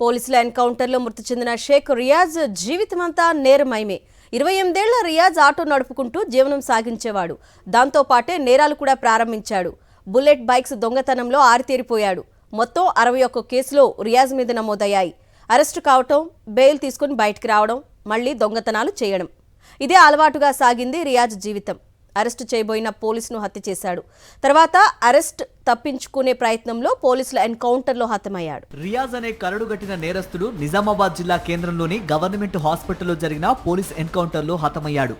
పోలీసుల ఎన్కౌంటర్లో మృతి చెందిన షేక్ రియాజ్ జీవితమంతా నేరమయమే. 28 ఏళ్ల రియాజ్ ఆటో నడుపుకుంటూ జీవనం సాగించేవాడు. దాంతో పాటే నేరాలు కూడా ప్రారంభించాడు. బుల్లెట్ బైక్స్ దొంగతనంలో ఆరితేరిపోయాడు. మొత్తం 61 కేసులు రియాజ్ మీద నమోదయ్యాయి. అరెస్టు కావటం, బెయిల్ తీసుకుని బయటికి రావడం, మళ్లీ దొంగతనాలు చేయడం, ఇదే అలవాటుగా సాగింది రియాజ్ జీవితం. అరెస్టు చేయబోయిన పోలీసును హత్య చేశాడు. తర్వాత అరెస్ట్ తప్పించుకునే ప్రయత్నంలో పోలీసుల ఎన్కౌంటర్లో హతమయ్యాడు. రియాజ్ అనే కరడుగట్టిన నేరస్తుడు నిజామాబాద్ జిల్లా కేంద్రంలోని గవర్నమెంట్ హాస్పిటల్లో జరిగిన పోలీస్ ఎన్కౌంటర్లో హతమయ్యాడు.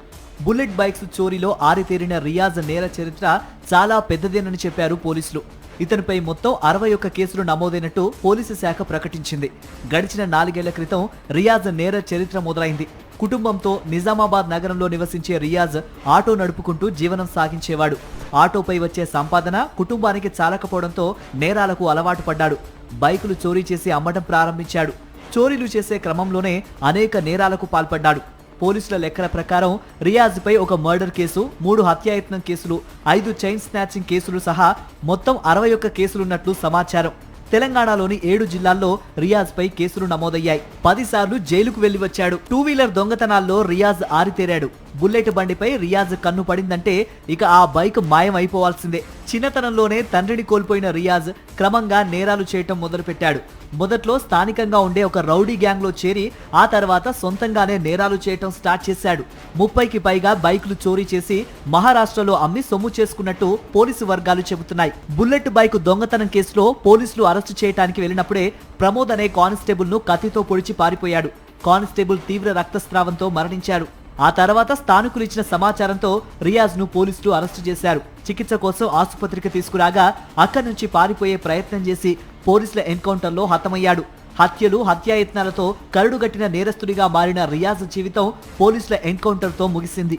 బుల్లెట్ బైక్స్ చోరీలో ఆరితేరిన రియాజ్ నేర చరిత్ర చాలా పెద్దదేనని చెప్పారు పోలీసులు. ఇతనిపై మొత్తం 61 కేసులు నమోదైనట్టు పోలీసు శాఖ ప్రకటించింది. గడిచిన 4 ఏళ్ల క్రితం రియాజ్ నేర చరిత్ర మొదలైంది. కుటుంబంతో నిజామాబాద్ నగరంలో నివసించే రియాజ్ ఆటో నడుపుకుంటూ జీవనం సాగించేవాడు. ఆటోపై వచ్చే సంపాదన కుటుంబానికి చాలకపోవడంతో నేరాలకు అలవాటు పడ్డాడు. బైకులు చోరీ చేసి అమ్మడం ప్రారంభించాడు. చోరీలు చేసే క్రమంలోనే అనేక నేరాలకు పాల్పడ్డాడు. పోలీసుల లెక్కల ప్రకారం రియాజ్పై ఒక మర్డర్ కేసు, 3 హత్యాయత్నం కేసులు, 5 చైన్ స్నాచింగ్ కేసులు సహా మొత్తం 61 కేసులున్నట్లు సమాచారం. తెలంగాణలోని 7 జిల్లాల్లో రియాజ్ పై కేసులు నమోదయ్యాయి. 10 సార్లు జైలుకు వెళ్లి వచ్చాడు. 2 వీలర్ దొంగతనాల్లో రియాజ్ ఆరితేరాడు. బుల్లెట్ బండిపై రియాజ్ కన్ను పడిందంటే ఇక ఆ బైక్ మాయం అయిపోవాల్సిందే. చిన్నతనంలోనే తండ్రిని కోల్పోయిన రియాజ్ క్రమంగా నేరాలు చేయటం మొదలుపెట్టాడు. మొదట్లో స్థానికంగా ఉండే ఒక రౌడీ గ్యాంగ్ లో చేరి ఆ తర్వాత సొంతంగానే నేరాలు చేయటం స్టార్ట్ చేశాడు. 30కి పైగా బైకులు చోరీ చేసి మహారాష్ట్రలో అమ్మి సొమ్ము చేసుకున్నట్టు పోలీసు వర్గాలు చెబుతున్నాయి. బుల్లెట్ బైక్ దొంగతనం కేసులో పోలీసులు అరెస్టు చేయడానికి వెళ్లినప్పుడే ప్రమోద్ అనే కానిస్టేబుల్ ను కత్తితో పొడిచి పారిపోయాడు. కానిస్టేబుల్ తీవ్ర రక్తస్రావంతో మరణించాడు. ఆ తర్వాత స్థానికులు ఇచ్చిన సమాచారంతో రియాజ్ ను పోలీసులు అరెస్టు చేశారు. చికిత్స కోసం ఆసుపత్రికి తీసుకురాగా అక్కడి నుంచి పారిపోయే ప్రయత్నం చేసి పోలీసుల ఎన్కౌంటర్లో హతమయ్యాడు. హత్యలు, హత్యాయత్నాలతో కరడుగట్టిన నేరస్తుడిగా మారిన రియాజ్ జీవితం పోలీసుల ఎన్కౌంటర్తో ముగిసింది.